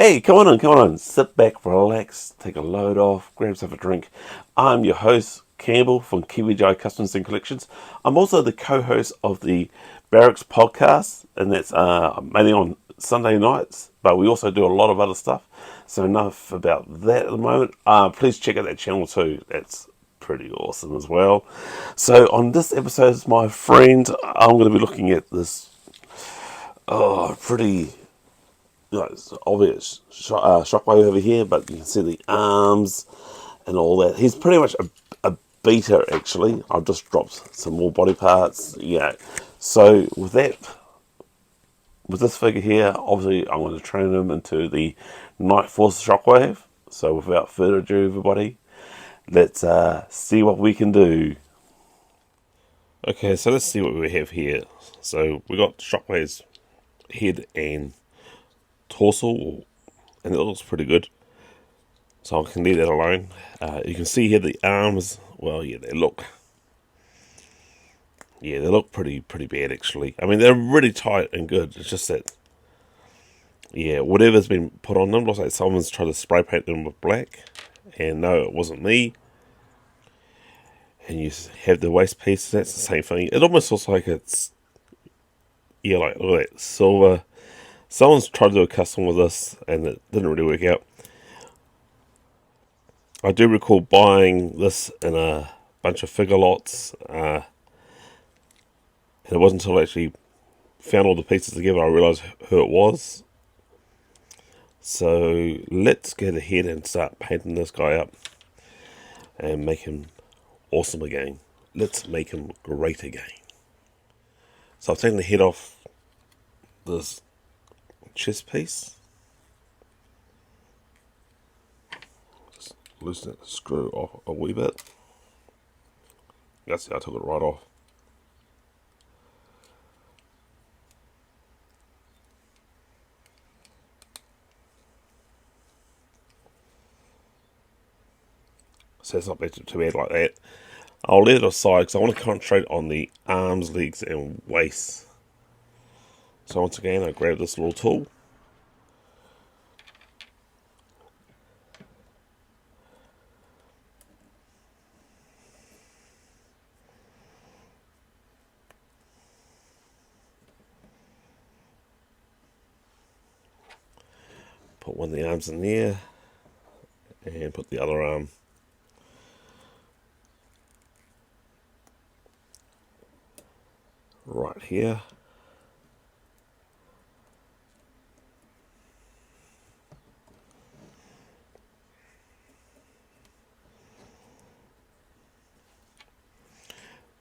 Hey, come on in. Sit back, relax, take a load off, grab yourself a drink. I'm your host, Campbell from gijoecustoms and Collections. I'm also the co-host of the Barracks podcast, and that's mainly on Sunday nights, but we also do a lot of other stuff. So enough about that at the moment. Please check out that channel too. That's pretty awesome as well. So on this episode, my friend, I'm going to be looking at this pretty it's obvious Shockwave over here, but you can see the arms and all that. He's pretty much a beta, actually. I've just dropped some more body parts. So with this figure here, obviously I'm going to train him into the nightforce Shockwave. So without further ado, everybody, let's see what we can do. Okay, so let's see what we have here. So we got Shockwave's head and torso, and it looks pretty good, so I can leave that alone. You can see here the arms. Well, they look pretty bad, actually. I mean, they're really tight and good. It's just that whatever's been put on them looks like someone's tried to spray paint them with black, and no, it wasn't me. And you have the waist piece, that's the same thing. It almost looks like it's like, look at that silver. Someone's tried to do a custom with this and it didn't really work out. I do recall buying this in a bunch of figure lots, and it wasn't until I actually found all the pieces together I realised who it was. So let's get ahead and start painting this guy up and make him awesome again. Let's make him great again. So I've taken the head off this chest piece. Just loosen that screw off a wee bit. That's it, I took it right off. So it's not better too bad like that. I'll leave it aside because I want to concentrate on the arms, legs and waist. So once again, I grab this little tool. Put one of the arms in there and put the other arm right here.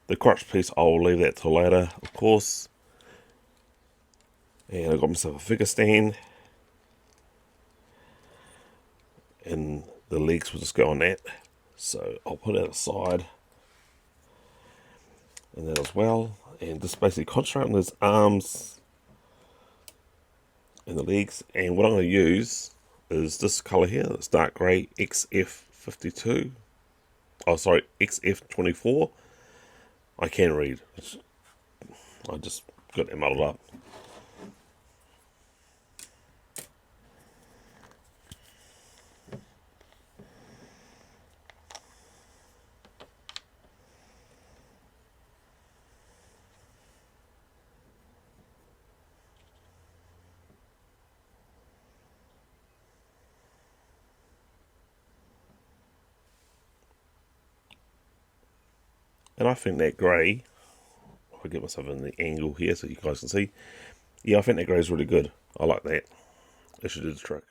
The crotch piece, I'll leave that till later, of course. And I got myself a figure stand, and the legs will just go on that. So I'll put it aside, and that as well. And just basically concentrate on those arms and the legs. And what I'm going to use is this colour here. It's dark grey, XF52. Oh, sorry, XF24. I can read. I just got it muddled up. And I think that grey, I'll get myself in the angle here so you guys can see. Yeah, I think that grey is really good. I like that. It should do the trick.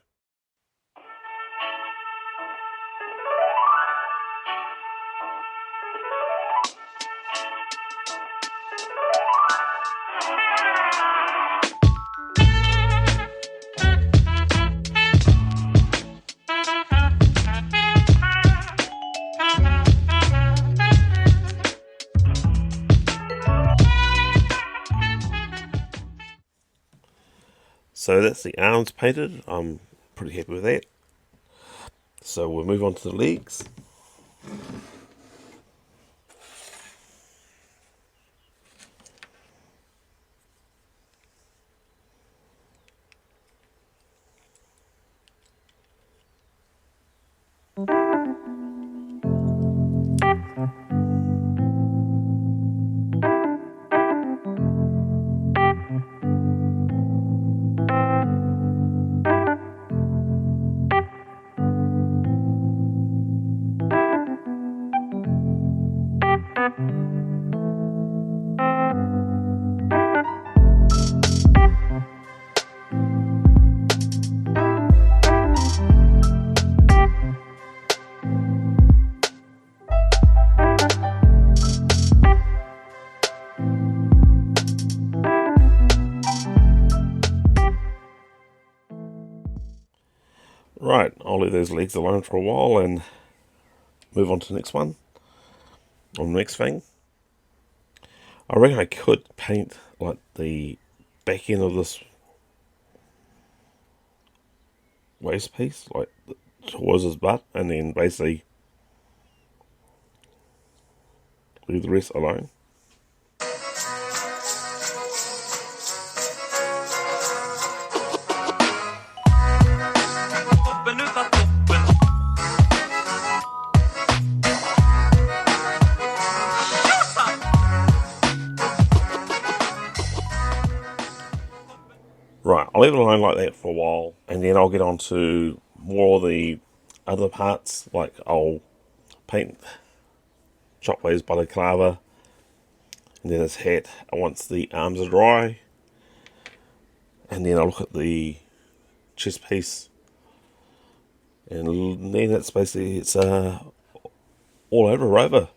So that's the arms painted. I'm pretty happy with that. So we'll move on to the legs. Right, I'll leave those legs alone for a while and move on to the next one, or the next thing. I reckon I could paint like the back end of this waist piece, like towards his butt, and then basically leave the rest alone. Right, I'll leave it alone like that for a while, and then I'll get on to more of the other parts, like I'll paint Shockwave's balaclava, and then his hat once the arms are dry, and then I'll look at the chest piece, and then it's basically, it's all over.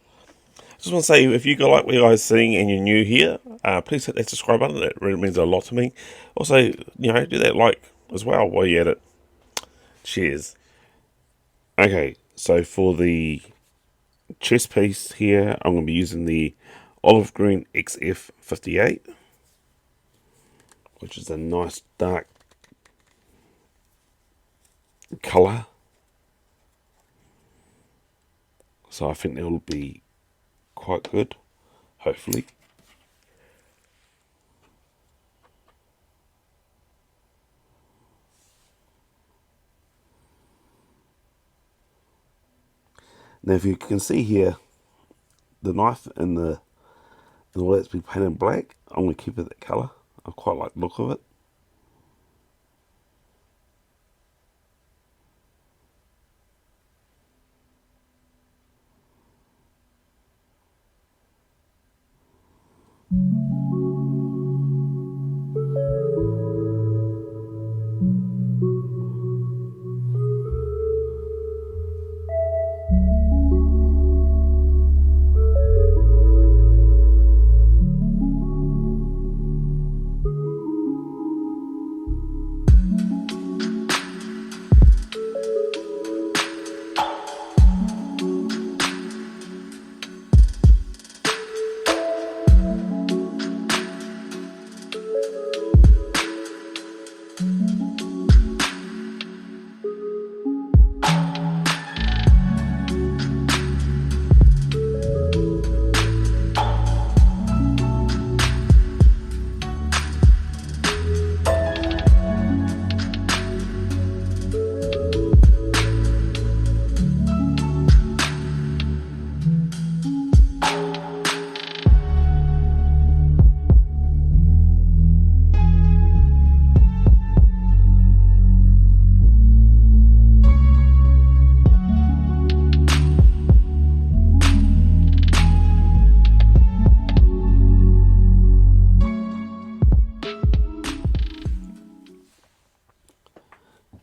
Just want to say, if you like what you guys are seeing and you're new here, please hit that subscribe button. That really means a lot to me. Also, do that like as well while you're at it. Cheers. Okay, so for the chest piece here, I'm going to be using the olive green XF58, which is a nice dark colour. So I think that will be quite good, hopefully. Now, if you can see here, the knife and the way it's been painted black, I'm going to keep it that colour. I quite like the look of it.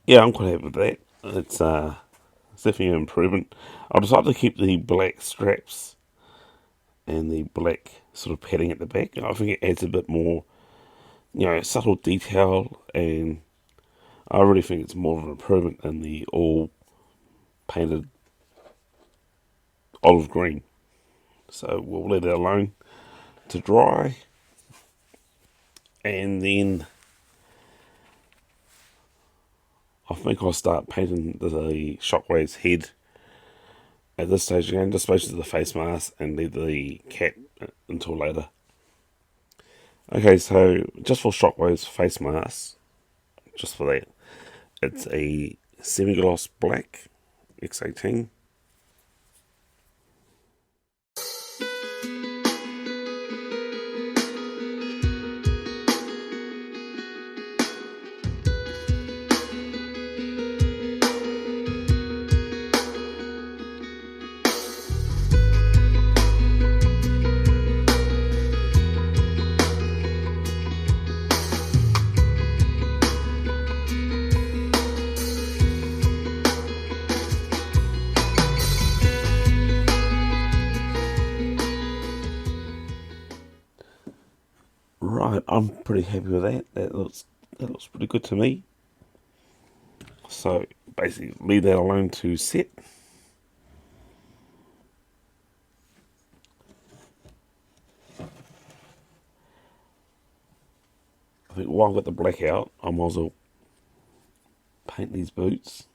Yeah, I'm quite happy with that. It's definitely an improvement. I decided to keep the black straps and the black sort of padding at the back. I think it adds a bit more, subtle detail, and I really think it's more of an improvement than the all painted olive green. So we'll let it alone to dry, and then I think I'll start painting the Shockwave's head at this stage again, just basically the face mask, and leave the cap until later. Okay, so just for Shockwave's face mask, just for that, it's a semi-gloss black X18, I'm pretty happy with that. That looks pretty good to me. So basically leave that alone to set. I think while I've got the black out, I might as well paint these boots.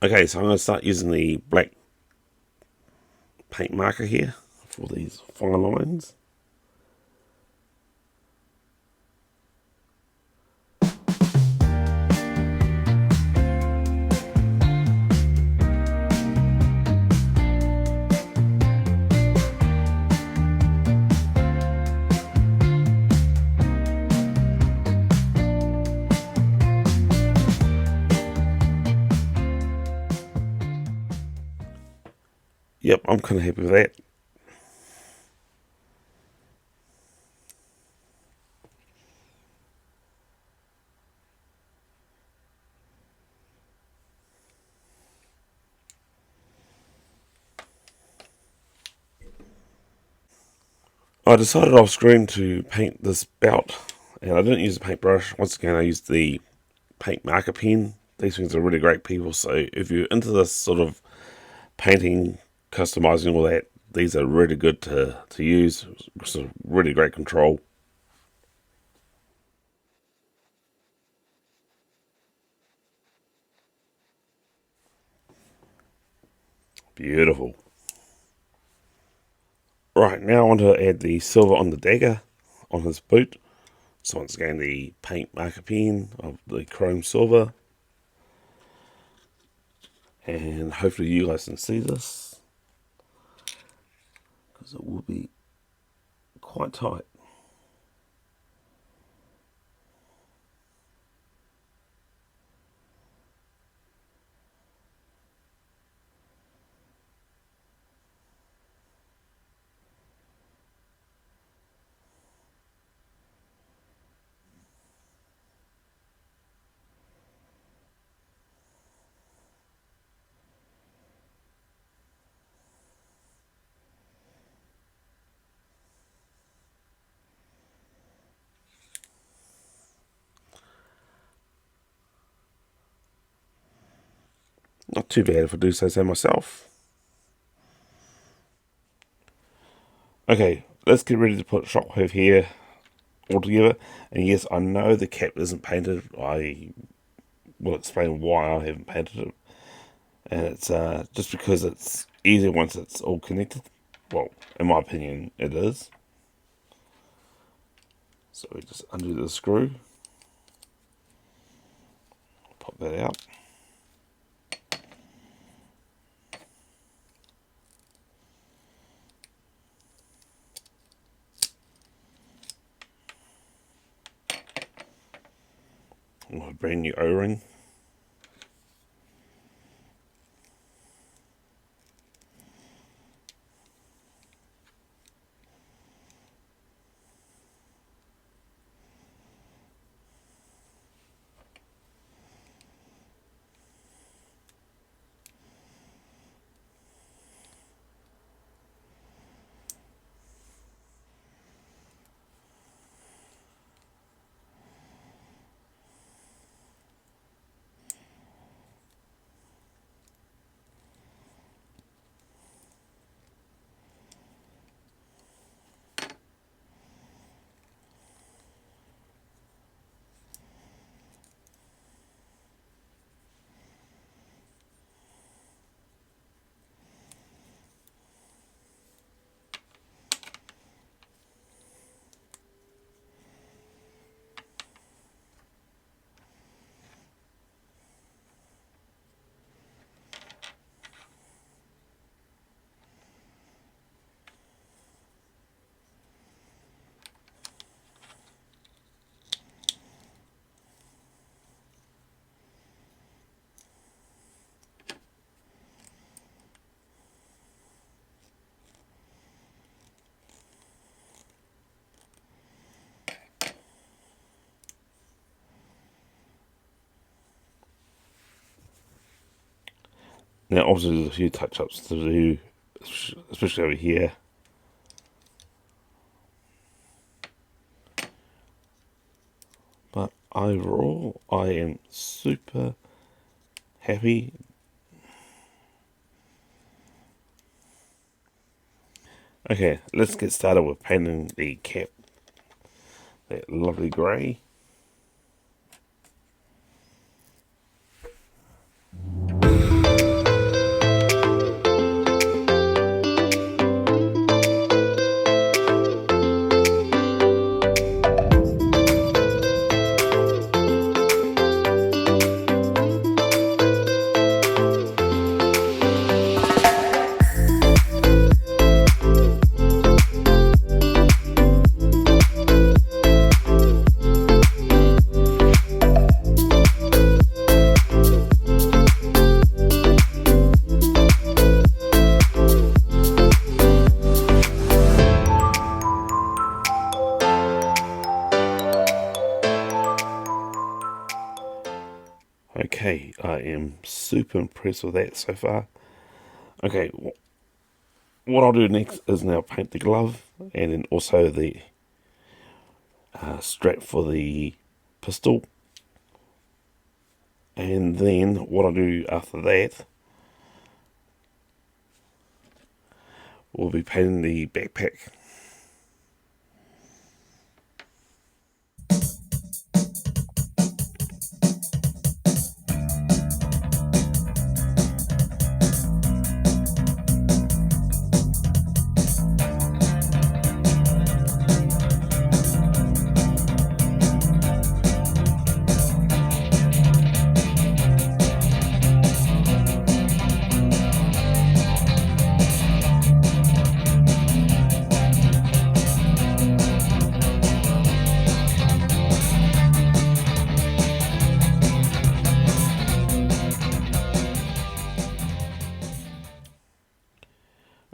Okay, so I'm going to start using the black paint marker here for these fine lines. Yep, I'm kind of happy with that. I decided off screen to paint this belt, and I didn't use a paintbrush. Once again, I used the paint marker pen. These things are really great, people. So if you're into this sort of painting, customizing, all that, these are really good to use. It's a really great control. Beautiful. Right, now I want to add the silver on the dagger on his boot. So once again, the paint marker pen of the chrome silver. And hopefully you guys can see this, because it will be quite tight. Not too bad if I do say so myself. Okay, let's get ready to put Shockwave here all together. And yes, I know the cap isn't painted. I will explain why I haven't painted it. And it's just because it's easier once it's all connected. Well, in my opinion, it is. So we just undo the screw. Pop that out. A brand new O-ring. Now obviously there's a few touch-ups to do, especially over here. But overall, I am super happy. Okay, let's get started with painting the cap. That lovely grey. Okay, I am super impressed with that so far. Okay, what I'll do next is now paint the glove and then also the strap for the pistol. And then what I'll do after that will be painting the backpack.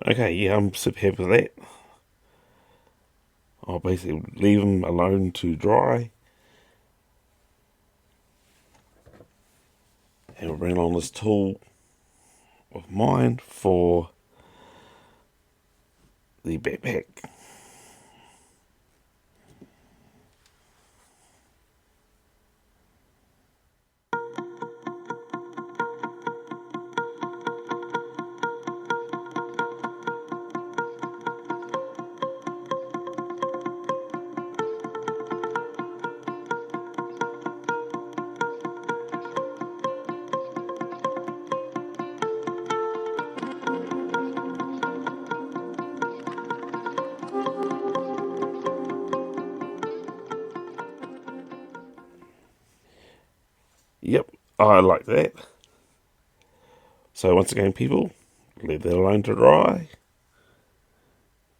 Okay, yeah, I'm super happy with that. I'll basically leave them alone to dry. And we'll bring along this tool of mine for the backpack. Yep, I like that. So once again, people, leave that alone to dry.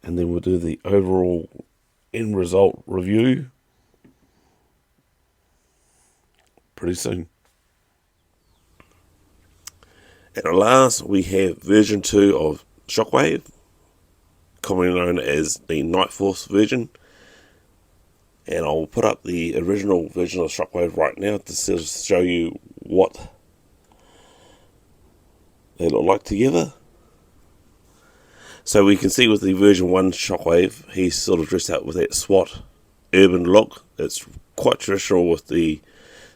And then we'll do the overall end result review pretty soon. And at last, we have version 2 of Shockwave, commonly known as the Nightforce version. And I'll put up the original version of Shockwave right now to show you what they look like together. So we can see with the version 1 Shockwave, he's sort of dressed out with that SWAT urban look. It's quite traditional with the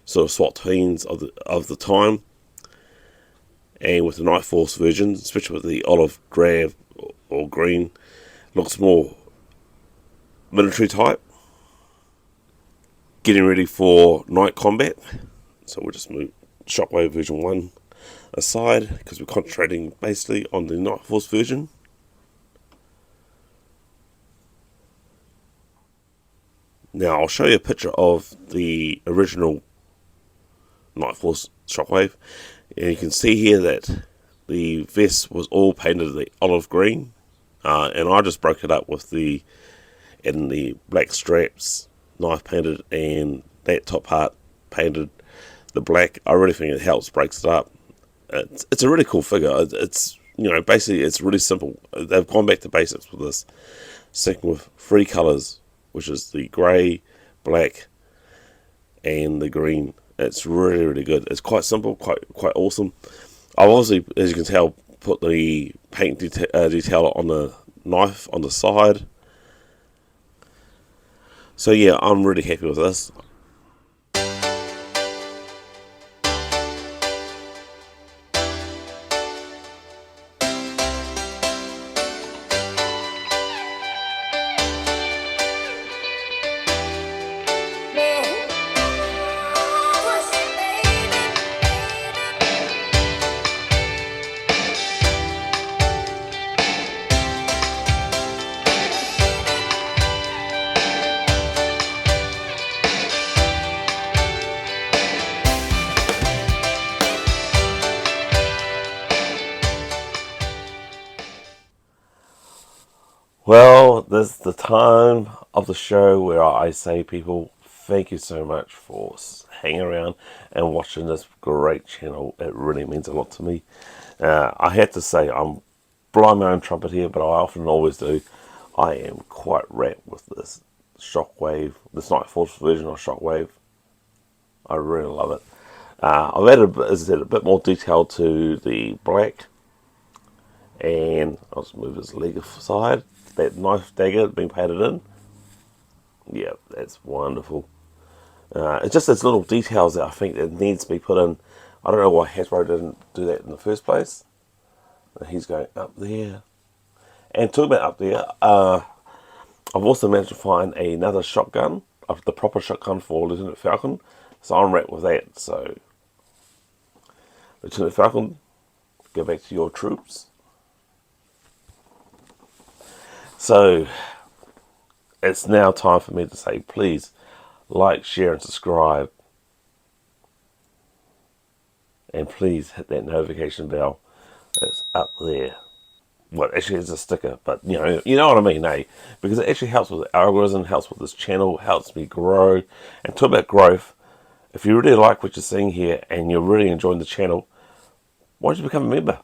sort of SWAT teams of the time. And with the Nightforce version, especially with the olive drab or green, looks more military type. Getting ready for night combat. So we'll just move Shockwave version 1 aside because we're concentrating basically on the Nightforce version. Now I'll show you a picture of the original Nightforce Shockwave, and you can see here that the vest was all painted the olive green, and I just broke it up with the black straps, knife painted, and that top part painted the black. I really think it helps, breaks it up. It's a really cool figure. It's basically it's really simple. They've gone back to basics with this, sticking with 3 colours, which is the grey, black, and the green. It's really, really good. It's quite simple, quite awesome. I've obviously, as you can tell, put the paint detail on the knife on the side. So yeah, I'm really happy with this. Well, this is the time of the show where I say, people, thank you so much for hanging around and watching this great channel. It really means a lot to me. I have to say, I'm blowing my own trumpet here, but I often always do. I am quite wrapped with this Shockwave, this Nightforce version of Shockwave. I really love it. I've added, as I said, a bit more detail to the black. And I'll just move this leg aside. That knife dagger being painted in. Yeah, that's wonderful. It's just those little details that I think that needs to be put in. I don't know why Hasbro didn't do that in the first place. He's going up there. And talking about up there, I've also managed to find another shotgun, the proper shotgun for Lieutenant Falcon. So I'm wrapped with that. So, Lieutenant Falcon, go back to your troops. So, it's now time for me to say, please like, share, and subscribe. And please hit that notification bell. It's up there. Well, actually, it's a sticker, but you know what I mean, eh? Because it actually helps with the algorithm, helps with this channel, helps me grow. And talk about growth. If you really like what you're seeing here and you're really enjoying the channel, why don't you become a member?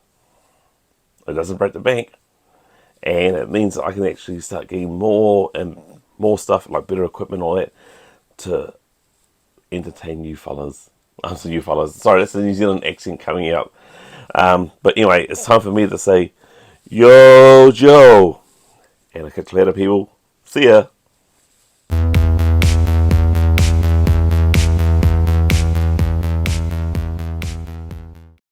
It doesn't break the bank. And it means I can actually start getting more and more stuff, like better equipment, all that, to entertain you fellas. I'm saying you fellas. Sorry, that's the New Zealand accent coming out. But anyway, it's time for me to say, Yo, Joe. And I'll catch you later, people. See ya.